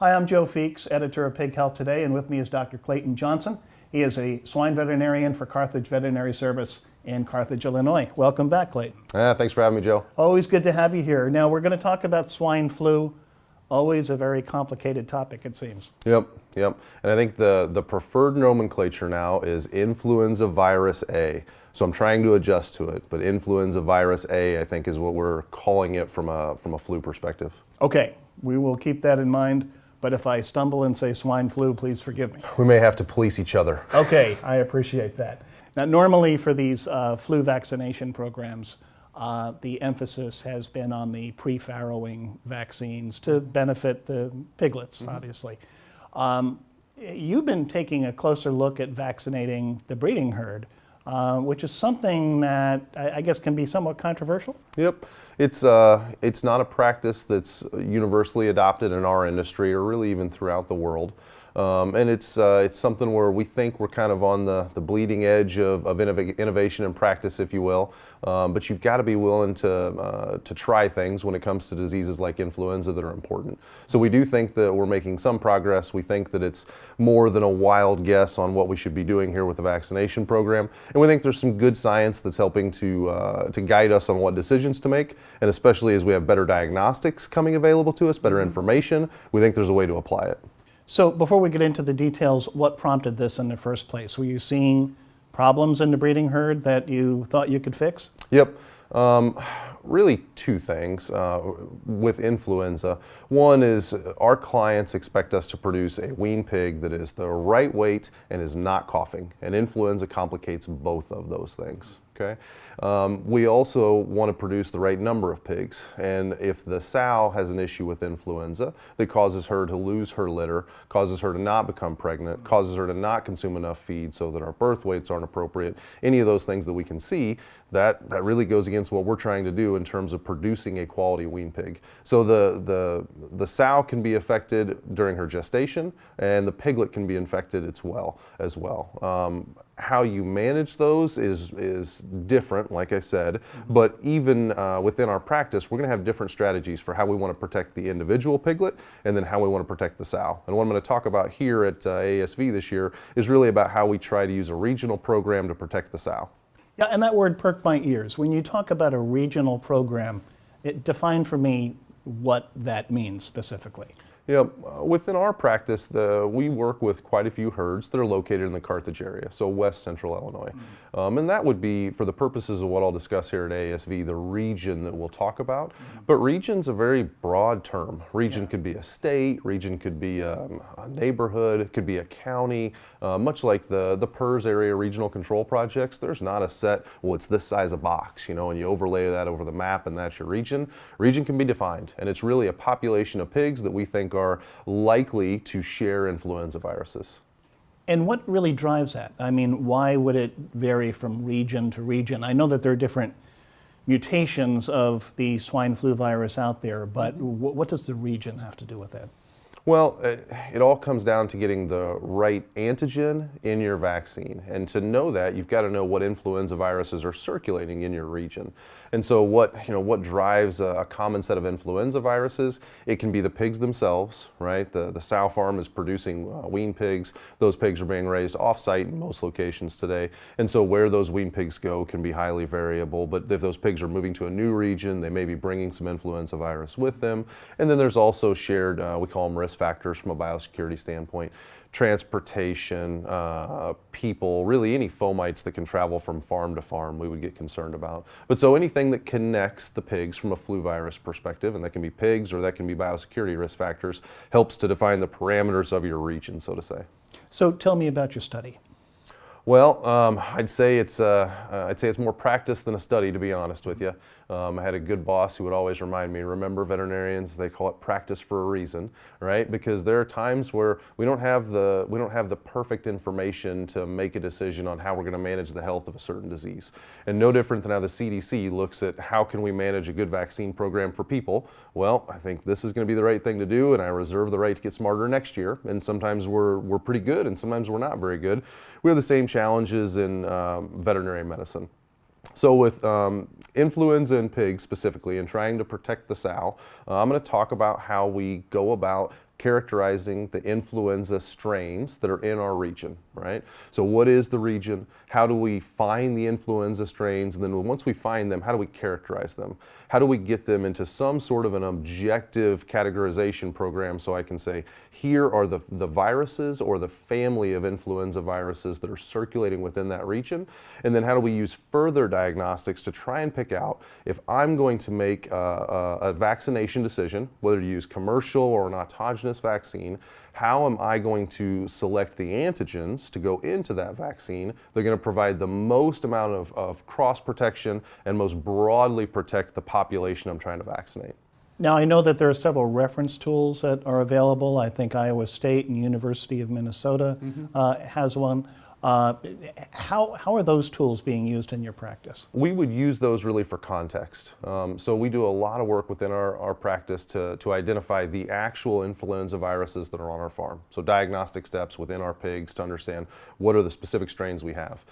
Hi, I'm Joe Feeks, editor of Pig Health Today, and with me is Dr. Clayton Johnson. He is a swine veterinarian for Carthage Veterinary Service in Carthage, Illinois. Welcome back, Clayton. Thanks for having me, Joe. Always good to have you here. Now, we're going to talk about swine flu. Always a very complicated topic, it seems. Yep. And I think the preferred nomenclature now is influenza virus A. So I'm trying to adjust to it, but influenza virus A, I think, is what we're calling it from a flu perspective. Okay, we will keep that in mind. But if I stumble and say swine flu, please forgive me. We may have to police each other. Okay, I appreciate that. Now, normally for these flu vaccination programs, the emphasis has been on the pre-farrowing vaccines to benefit the piglets, obviously. You've been taking a closer look at vaccinating the breeding herd, which is something that I guess can be somewhat controversial. Yep, it's not a practice that's universally adopted in our industry or really even throughout the world. And it's something where we think we're kind of on the bleeding edge of innovation and practice, if you will. But you've got to be willing to try things when it comes to diseases like influenza that are important. So we do think that we're making some progress. We think that it's more than a wild guess on what we should be doing here with the vaccination program. And we think there's some good science that's helping to guide us on what decisions to make. And especially as we have better diagnostics coming available to us, better information, we think there's a way to apply it. So before we get into the details, what prompted this in the first place? Were you seeing problems in the breeding herd that you thought you could fix? Yep. Really two things with influenza. One is our clients expect us to produce a wean pig that is the right weight and is not coughing. And influenza complicates both of those things. Okay. We also want to produce the right number of pigs, and if the sow has an issue with influenza that causes her to lose her litter, causes her to not become pregnant, causes her to not consume enough feed so that our birth weights aren't appropriate, any of those things that we can see, that really goes against what we're trying to do in terms of producing a quality wean pig. So the sow can be affected during her gestation, and the piglet can be infected as well. How you manage those is different, like I said, but even within our practice, we're going to have different strategies for how we want to protect the individual piglet and then how we want to protect the sow. And what I'm going to talk about here at ASV this year is really about how we try to use a regional program to protect the sow. Yeah, and that word perked my ears. When you talk about a regional program, define for me what that means specifically. Yeah, within our practice, we work with quite a few herds that are located in the Carthage area, so west central Illinois. And that would be, for the purposes of what I'll discuss here at ASV, the region that we'll talk about. But region's a very broad term. Region could be a state, region could be a neighborhood, it could be a county. Much like the PERS area regional control projects, there's not a set, well, it's this size of box, and you overlay that over the map and that's your region. Region can be defined, and it's really a population of pigs that we think are likely to share influenza viruses. And what really drives that? I mean, why would it vary from region to region? I know that there are different mutations of the swine flu virus out there, but what does the region have to do with that? Well, it all comes down to getting the right antigen in your vaccine. And to know that, you've got to know what influenza viruses are circulating in your region. And so what drives a common set of influenza viruses? It can be the pigs themselves, right? The sow farm is producing wean pigs. Those pigs are being raised off-site in most locations today. And so where those wean pigs go can be highly variable. But if those pigs are moving to a new region, they may be bringing some influenza virus with them. And then there's also shared, we call them risk factors from a biosecurity standpoint, transportation, people, really any fomites that can travel from farm to farm we would get concerned about. But so anything that connects the pigs from a flu virus perspective, and that can be pigs or that can be biosecurity risk factors, helps to define the parameters of your region, so to say. So tell me about your study. Well, I'd say it's more practice than a study, to be honest with you. I had a good boss who would always remind me, remember, veterinarians, they call it practice for a reason, right? Because there are times where we don't have the perfect information to make a decision on how we're going to manage the health of a certain disease. And no different than how the CDC looks at how can we manage a good vaccine program for people. Well, I think this is going to be the right thing to do, and I reserve the right to get smarter next year. And sometimes we're pretty good, and sometimes we're not very good. We have the same challenges in veterinary medicine. So with influenza in pigs specifically and trying to protect the sow, I'm going to talk about how we go about characterizing the influenza strains that are in our region, right? So what is the region? How do we find the influenza strains? And then once we find them, how do we characterize them? How do we get them into some sort of an objective categorization program so I can say, here are the viruses or the family of influenza viruses that are circulating within that region? And then how do we use further diagnostics to try and pick out if I'm going to make a vaccination decision, whether to use commercial or an autogenous vaccine, how am I going to select the antigens to go into that vaccine? They're going to provide the most amount of cross protection and most broadly protect the population I'm trying to vaccinate. Now, I know that there are several reference tools that are available. I think Iowa State and University of Minnesota has one. How are those tools being used in your practice? We would use those really for context. So we do a lot of work within our practice to identify the actual influenza viruses that are on our farm. So diagnostic steps within our pigs to understand what are the specific strains we have.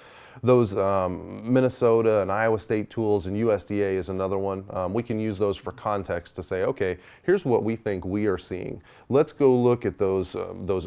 Those Minnesota and Iowa State tools and USDA is another one. We can use those for context to say, okay, here's what we think we are seeing. Let's go look at those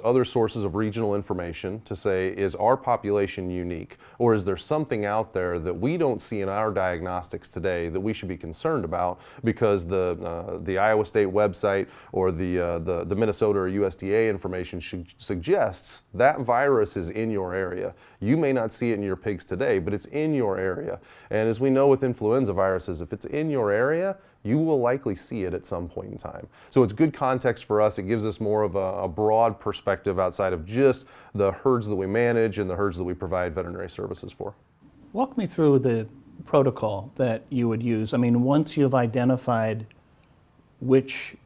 other sources of regional information to say, is our population unique, or is there something out there that we don't see in our diagnostics today that we should be concerned about because the Iowa State website or the Minnesota or USDA information suggests that virus is in your area. You may not see it in your pigs today, but it's in your area. And as we know with influenza viruses, if it's in your area, you will likely see it at some point in time. So it's good context for us. It gives us more of a broad perspective outside of just the herds that we manage and the herds that we provide veterinary services for. Walk me through the protocol that you would use. I mean, once you've identified which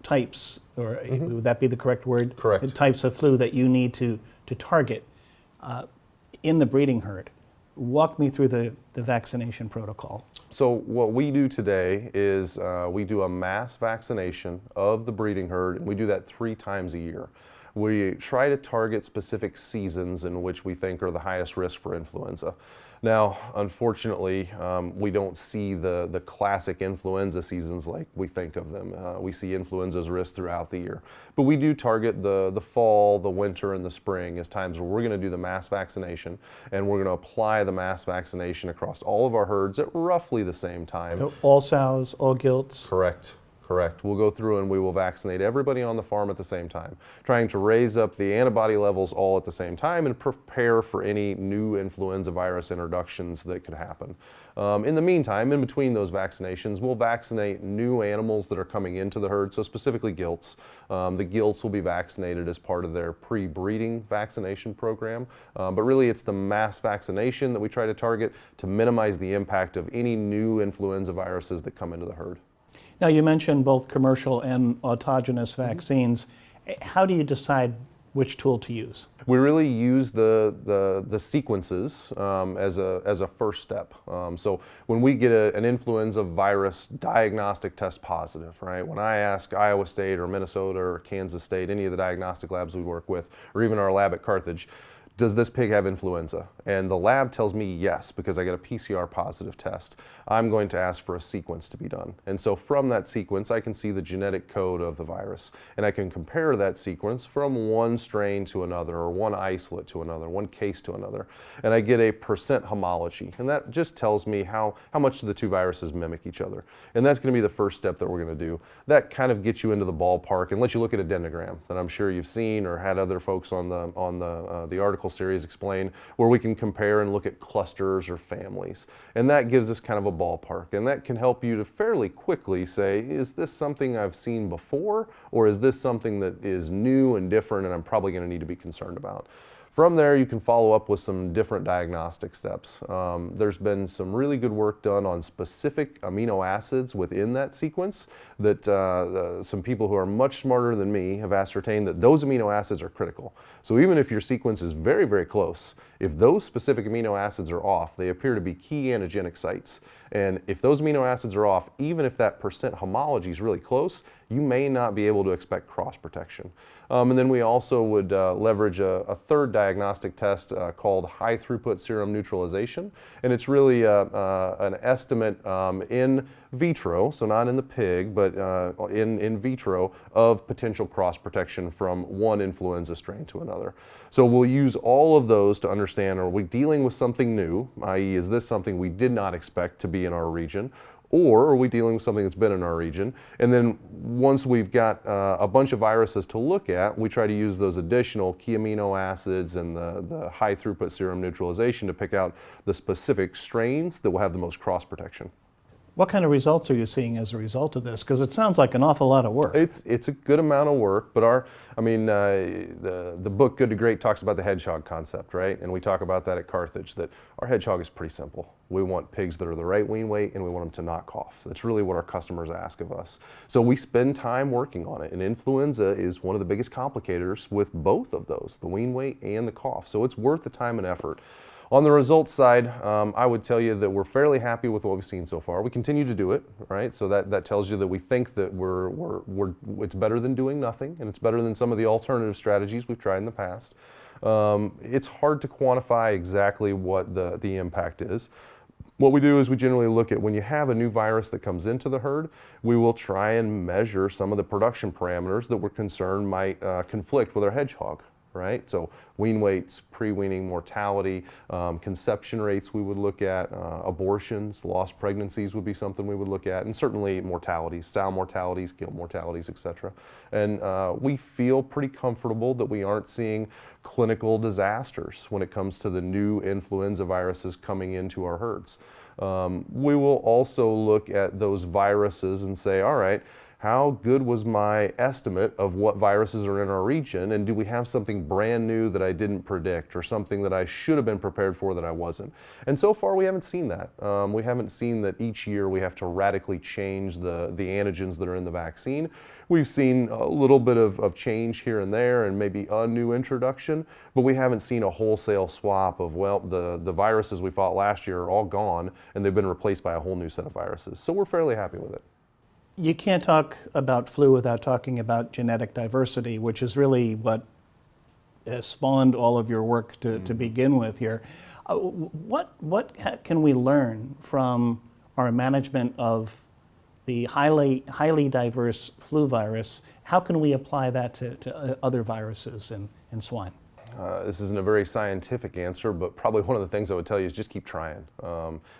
types, or would that be the correct word? Correct. The types of flu that you need to target in the breeding herd. Walk me through the vaccination protocol. So what we do today is we do a mass vaccination of the breeding herd, and we do that 3 times a year. We try to target specific seasons in which we think are the highest risk for influenza. Now, unfortunately, we don't see the classic influenza seasons like we think of them. We see influenza's risk throughout the year. But we do target the fall, the winter, and the spring as times where we're going to do the mass vaccination, and we're going to apply the mass vaccination across all of our herds at roughly the same time. So all sows, all gilts? Correct. Correct. We'll go through and we will vaccinate everybody on the farm at the same time, trying to raise up the antibody levels all at the same time and prepare for any new influenza virus introductions that could happen. In the meantime, in between those vaccinations, we'll vaccinate new animals that are coming into the herd, so specifically gilts. The gilts will be vaccinated as part of their pre-breeding vaccination program, but really it's the mass vaccination that we try to target to minimize the impact of any new influenza viruses that come into the herd. Now, you mentioned both commercial and autogenous vaccines. How do you decide which tool to use? We really use the sequences as a first step. So when we get an influenza virus diagnostic test positive, right? When I ask Iowa State or Minnesota or Kansas State, any of the diagnostic labs we work with, or even our lab at Carthage, does this pig have influenza? And the lab tells me yes, because I get a PCR positive test. I'm going to ask for a sequence to be done. And so from that sequence, I can see the genetic code of the virus. And I can compare that sequence from one strain to another, or one isolate to another, one case to another. And I get a percent homology. And that just tells me how much the 2 viruses mimic each other. And that's going to be the first step that we're going to do. That kind of gets you into the ballpark and lets you look at a dendrogram that I'm sure you've seen or had other folks on the article series explain, where we can compare and look at clusters or families. And that gives us kind of a ballpark, and that can help you to fairly quickly say, is this something I've seen before, or is this something that is new and different and I'm probably going to need to be concerned about? From there, you can follow up with some different diagnostic steps. There's been some really good work done on specific amino acids within that sequence that some people who are much smarter than me have ascertained that those amino acids are critical. So even if your sequence is very, very close, if those specific amino acids are off, they appear to be key antigenic sites. And if those amino acids are off, even if that percent homology is really close, you may not be able to expect cross protection. And then we also would leverage a third diagnostic test called high throughput serum neutralization. And it's really an estimate in vitro, so not in the pig, but in vitro, of potential cross protection from one influenza strain to another. So we'll use all of those to understand, are we dealing with something new, i.e. is this something we did not expect to be in our region, or are we dealing with something that's been in our region? And then once we've got a bunch of viruses to look at, we try to use those additional key amino acids and the high throughput serum neutralization to pick out the specific strains that will have the most cross protection. What kind of results are you seeing as a result of this? Because it sounds like an awful lot of work. It's a good amount of work, but the book Good to Great talks about the hedgehog concept, right? And we talk about that at Carthage, that our hedgehog is pretty simple. We want pigs that are the right wean weight, and we want them to not cough. That's really what our customers ask of us. So we spend time working on it, and influenza is one of the biggest complicators with both of those, the wean weight and the cough. So it's worth the time and effort. On the results side, I would tell you that we're fairly happy with what we've seen so far. We continue to do it, right? So that tells you that we think that it's better than doing nothing, and it's better than some of the alternative strategies we've tried in the past. It's hard to quantify exactly what the impact is. What we do is we generally look at when you have a new virus that comes into the herd, we will try and measure some of the production parameters that we're concerned might conflict with our hedgehog. Right? So wean weights, pre-weaning mortality, conception rates we would look at, abortions, lost pregnancies would be something we would look at, and certainly mortalities, sow mortalities, gilt mortalities, etc. And we feel pretty comfortable that we aren't seeing clinical disasters when it comes to the new influenza viruses coming into our herds. We will also look at those viruses and say, all right, how good was my estimate of what viruses are in our region, and do we have something brand new that I didn't predict, or something that I should have been prepared for that I wasn't? And so far we haven't seen that. We haven't seen that each year we have to radically change the antigens that are in the vaccine. We've seen a little bit of change here and there, and maybe a new introduction, but we haven't seen a wholesale swap of, well, the viruses we fought last year are all gone, and they've been replaced by a whole new set of viruses. So we're fairly happy with it. You can't talk about flu without talking about genetic diversity, which is really what has spawned all of your work to begin with here. What can we learn from our management of the highly diverse flu virus? How can we apply that to other viruses in swine? This isn't a very scientific answer, but probably one of the things I would tell you is just keep trying.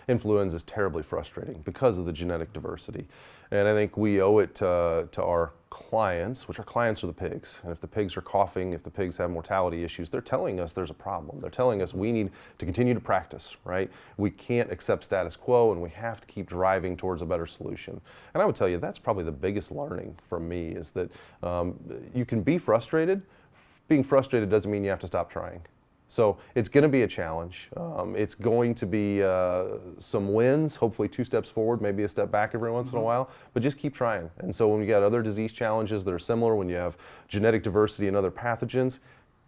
Influenza is terribly frustrating because of the genetic diversity. And I think we owe it to our clients, which our clients are the pigs. And if the pigs are coughing, if the pigs have mortality issues, they're telling us there's a problem. They're telling us we need to continue to practice, right? We can't accept status quo, and we have to keep driving towards a better solution. And I would tell you that's probably the biggest learning from me, is that you can be frustrated. Being frustrated doesn't mean you have to stop trying. So it's going to be a challenge. It's going to be some wins, hopefully 2 steps forward, maybe a step back every once in a while, but just keep trying. And so when you got other disease challenges that are similar, when you have genetic diversity and other pathogens,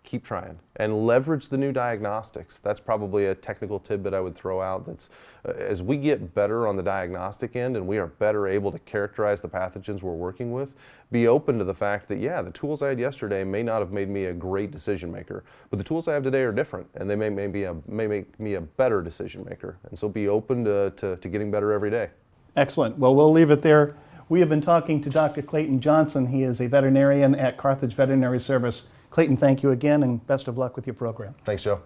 keep trying and leverage the new diagnostics. That's probably a technical tidbit I would throw out. That's as we get better on the diagnostic end and we are better able to characterize the pathogens we're working with, be open to the fact that, yeah, the tools I had yesterday may not have made me a great decision maker, but the tools I have today are different, and they may make me a better decision maker. And so be open to getting better every day. Excellent. Well, we'll leave it there. We have been talking to Dr. Clayton Johnson. He is a veterinarian at Carthage Veterinary Service. Clayton, thank you again, and best of luck with your program. Thanks, Joe.